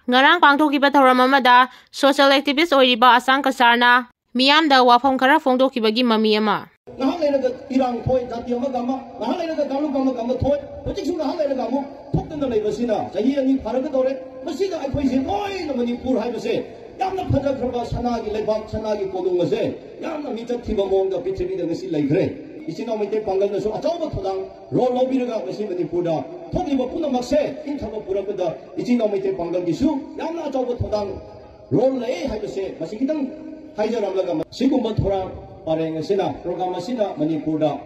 ngarang pangthokkiba thauram amada social activist oiriba asang kasarna miyamda wafam khara phongdokkibagi mami ama nahang leiraga irang thoi jati ama gama nahang leiraga galu gama thoi hojik su nahang leiraga amu thokdana leibasina chahi ani pharaga dore masida akhoi se loi na manipur haibase yamna phajakraba sanagi leibak sanagi kodung ase yamna michak thiba mongda prithvi da ngasi leigre isina meitei pangal na so achauba thodang rol lobiraga ngasi manipur da thokliba punamak se inthaba purakada isina meitei pangal gisu yamna achauba thodang rol lei haibase masi kitang haijaramlaga sigumba thora pareng asina program asina manipur da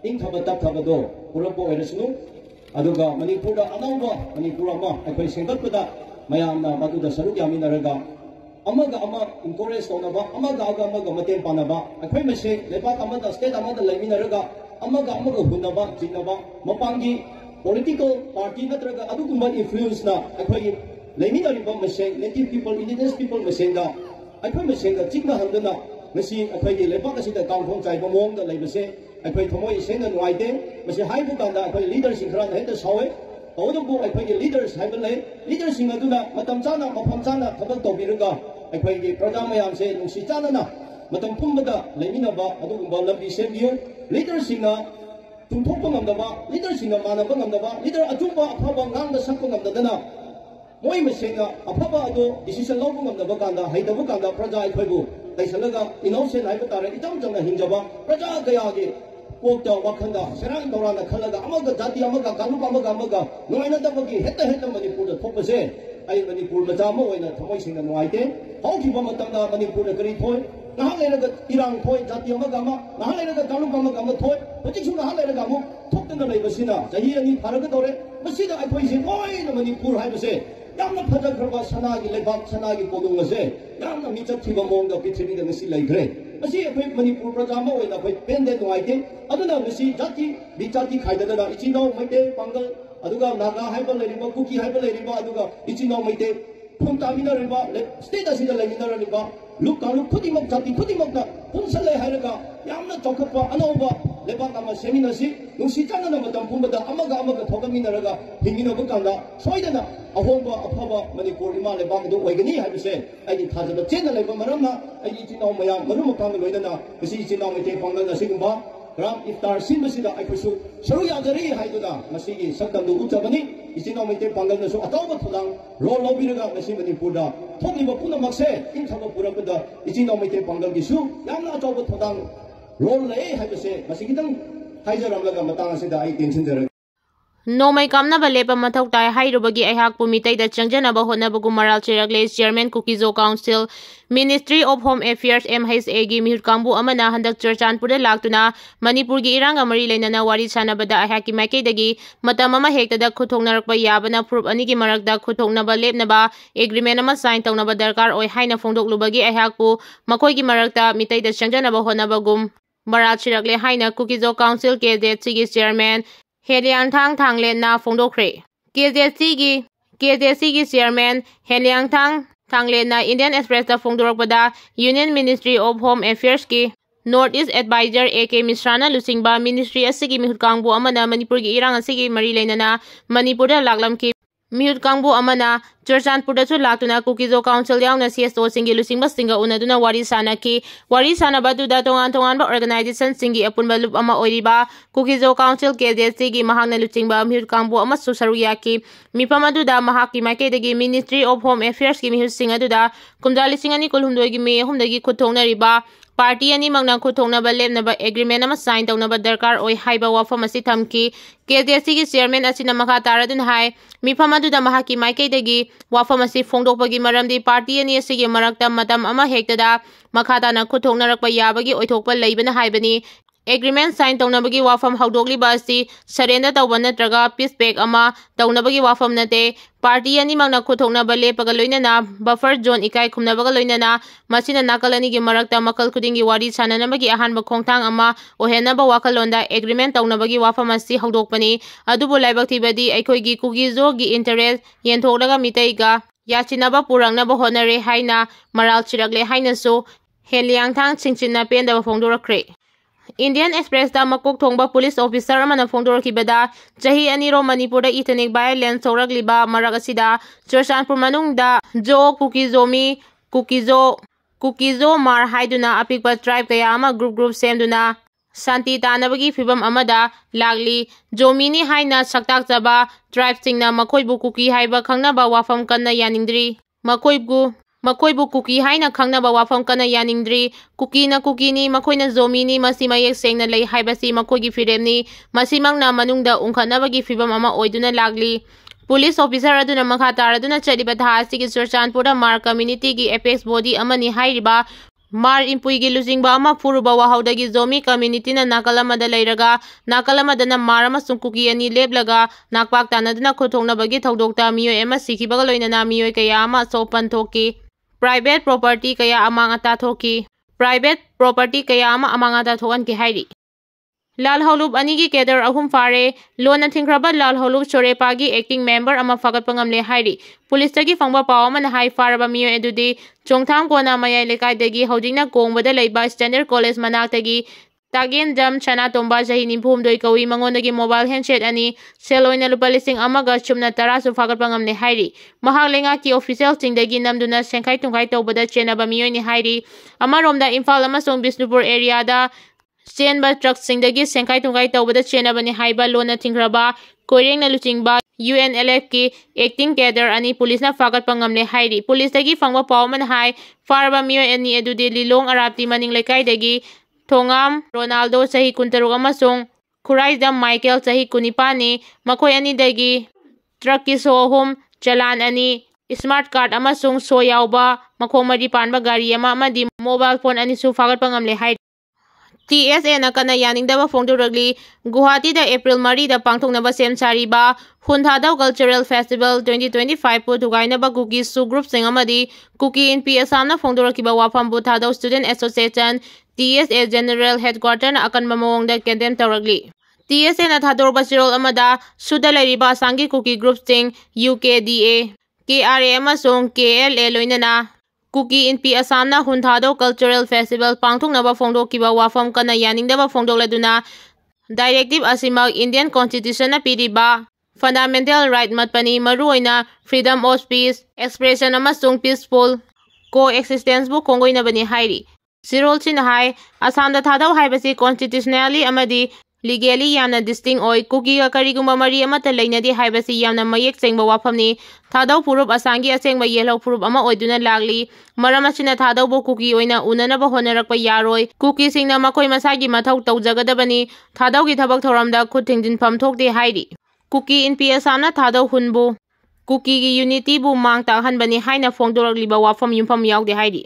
inthaba tapthaba do purapo oirasunu aduga manipur da anauba manipur ama akhoi senggatpada mayamna maduda saruk yaminaraga amaga ama encourage tonaba amaga mateng panaba akhoi mase lebak amada state amada laiminaraga amaga hunaba jinaba mapangi political party natraga adugumba influence na akhoi laiminariba mase native people indigenous people masenga akhoi masenga chikna handana ngasi akhoi lebak asida kangthong chaiba mongda leibase akhoi thomoi senga nuaite mase haibu kanda akhoi leaders khara heta sawe odobu akhoi leaders haibale leaders singa duna matam chana mafam chana thabak tobiraga akhoi program mayam se nungsi chana na matam pumbada leiminaba adugumba lambi sembiyo leaders singa tumthokpa ngamdaba leaders singa manaba ngamdaba leader ajumba afaba ngangda sakpa ngamdadana moi masenga afaba ado decision lawbu ngamdaba kanda haidabu kanda praja akhoi Taisalaga innocent haiba tare itam jangna hingjaba praja gayagi kokta wakhanda serang dorana khalaga amaga jati amaga galu amaga noina dabagi heta manipur da thopase ai manipur macha ma oina thamoi singa noaite haukiba matamda manipur da kari thoi nahang leiraga irang thoi jati amaga nahang leiraga galu amaga thoi hojik su nahang leiraga mu thokdana leibasina chahi ani pharaga dore masida akhoi se loi na manipur haibase yamna phajakraba sanagi lebak sanagi kodung ase yamna michak thiba mongda prithvi da ngasi leigre masi akhoi manipur prajama oina akhoi pende nuaite aduna masi jati bichati khaidana ichino maite pangal aduga naga haiba leiriba kuki haiba leiriba aduga ichino maite phung tamina riba state asida leimina riba lukkalu khudimok jati khudimokna punsale hairaga yamna chokapa anauba lebak ama seminasi nungsi chana matam pumbada amaga thogaminaraga hingina bukanda soidana ahomba afaba manipur ima lebak do oigani haibase ai thajaba chena leba maramna ai ichino mayam marum kam loidana bisi ichino mate pangana sigumba gram iftar sinbasida aikhusu saru yajari haiduna masigi sakkandu uchabani ichino mate pangana so atawba thodang rol lobiraga masi manipur da thokliba punamakse inthaba purapada ichino mate pangal gisu yamna atawba thodang rol lei haibase masigitang haijaramlaga matang asida ai tension jara Nongmei kamnaba lepa mathau tai HAIRUBGI aihakpu miteida changjanaba hotnabagu maral chiragle chairman KUKI council Ministry of Home Affairs MHA gi mihut kangbu amana handak Churchanpurda laktuna Manipur gi iranga mari leinana wari sanabada aihaki maikeidagi matam ama hektada khuthoknarakpa yabana proof ani gi marakda khuthoknaba lepnaba agreement ama sign tawnaba darkar oi haina phongdoklubagi aihakpu makoi gi marakta miteida changjanaba hotnabagum maral chiragle haina KUKI council KZC gi chairman Heliang Thanglen phongdokre KZC gi chairman Heliang Thanglen na Indian Express da phongdorakpada Union Ministry of Home Affairs ki North East Advisor AK Misrana lusingba ministry asigi mihut kangbu amana Manipur gi irang asigi mari leinana Manipur da laklam ki mihut kangbu amana Churchanpur da chu laktuna KUKI council yaungna CSO singi lusingba singa unaduna wari sanaba du da tongan ba organization singi apunba loop ama oiriba KUKI council KZC gi mahangna lusingba mihut kangbu ama susaruya ki mipamadu da mahaki maikeidagi Ministry of Home Affairs ki mihut singa du da kumjali singani kulhumdoi gi me humdagi khuthongna riba party ani magna khuthoknaba lepnaba agreement ama sign tawnaba darkar oi haiba wafam asi thamki KZC gi chairman asina makha taradun hai mipamadu da mahaki maikeidagi wafam asi phongdokpagi maramdi party ani asigi marakta matam ama hektada makhata na khuthoknarakpa yabagi oithokpa leibana haibani agreement sign tawnabagi wafam hawdokliba asi surrender tawba natraga peace pact ama tawnabagi wafam nate party ani magna khuthoknaba lepaga loinana buffer zone ikai khumnabaga loinana masina nakalani gi marakta makal khudingi wari sananabagi ahanba khongthang ama ohenaba wakalonda agreement tawnabagi wafam asi hawdokpani adubu laibak thibadi aikoi gi KUKI gi interest yenthokraga miteiga yachinaba purangnaba honare haina maral chiragle haina so Heliang Thang chingchinna pendaba phongdorakre Indian Express da makok thongba police officer amana phongdorkibada chahi aniro Manipur da ethnic violence soragliba marak asida Churchanpur manungda jo kukizo mar haiduna apikpa tribe kaya ama group semduna Santi tanabagi fibam amada lagli jomini haina saktak jaba tribe singna makoibu kuki haiba khangnaba wafam kanna yaningdri makoibu kuki haina khangnaba wafam kana yaningdri kuki ni makoina zomini masi mayek sengna lei haibasi makoigi firemni masimangna manungda ungkhanabagi fibam ama oiduna lagli police officer aduna makha taraduna chaliba thasi ki Churchanpur mar community gi apex body amani hairiba mar impui gi lujingba ama furuba wahaudagi zomi community na nakalamada leiraga nakalamada mar amasung kuki ani leblaga nakpak tanaduna khothongnabagi thodokta miyoi ama sikhibaga loinana miyoi kaya ama sopan thoki private property kaya amangata thokan ki hairi Lal Holub anigi keder ahum fare lona thingraba Lal Holub chorepagi acting member ama fagat pangamle hairi police tagi fangba paw man hai faraba miyo edudi chongtham kona mayai lekai dagi hojingna kongbada leiba standard college manak tagi tagen jam chana tomba jahi niphum doi kawi mangondagi mobile handset ani seloina lupa lising amaga chumna tarasu fagat pangamle hairi mahaglenga ki official singdagi namduna sengkai tungkai tobada chenaba miyo ni hairi amaromda Imphal amasong Bisnupur area da Chenba truck singdagi sengkai tungkai tawbada chenabani haiba lona thingraba koirengna luchingba UNLF ki acting cadre ani police na fagat pangamle hairi police dagi fangba pawman hai farba miyo ani edudi lilong arapti maning lekai dagi thongam Ronaldo sahi kuntaruk amasong Khuraidam Michael sahi kunipani makoi ani dagi truck ki sohom chalan ani smart card amasong so yauba makhong mari panba gari ama amadi mobile phone ani su fagat pangamle hairi TSA na kana yaningdaba phongdoragli Guwahati da April 3 da pangthoknaba sem sariba Hunthadaw Cultural Festival 2025 pu thugainaba KUKI su group sing amadi KUKI in PSA na phongdorakiba wafam bu Thadaw Student Association TSA General Headquarter na akanba mawongda condemn tawragli TSA na thadorba chirol amada suda lairiba sangi KUKI group sing UKDA KRA amasong KLA loinana KUKI in PSA na Hunthadaw Cultural Festival pangthoknaba phongdokiba wafam kana yaningdaba phongdokladuna directive asimak Indian Constitution na piriba fundamental right matpani maruoina freedom of speech expression amasung peaceful coexistence bu khongoinabani hairi sirol chin hai Assam da Thadaw haibasi constitutionally amadi legally yamna distinct oi KUKI ga karigumba mari amata leinadi haibasi yamna mayek chengba wafamni Thadaw purup asangi asengba yelhaw purup ama oiduna lagli maram asina Thadaw bo KUKI oina unanaba honarakpa yaroi KUKI singna makoi masagi mathau tawjagadabani Thadaw gi thabak thoramda khut thingdinpham thokde hairi KUKI in PSA na Thadaw hunbu KUKI gi unity bu mang takhanbani haina phongdoragliba wafam yumpham yawde hairi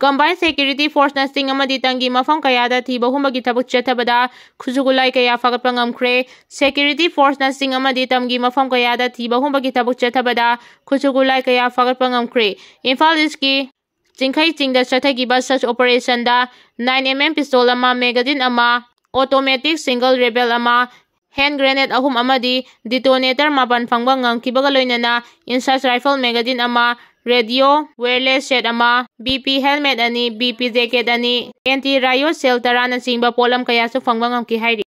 Combined Security Force na sing amadi tangi mafam kayada thiba humbagi thabak chethabada khujugulai kaya fagat pangamkhre Security Force na sing amadi tamgi mafam kayada thiba humbagi thabak chethabada khujugulai kaya fagat pangamkhre Imphal East ki Chingkhai chingda chathagiba such operation da 9mm pistol ama magazine ama automatic single rebel ama hand grenade ahum amadi detonator mapan phangba ngangkibaga loinana insert rifle magazine ama radio wireless set ama BP helmet ani BP jacket ani anti riot shell tarana singba polam kaya su phangba ngamki hairi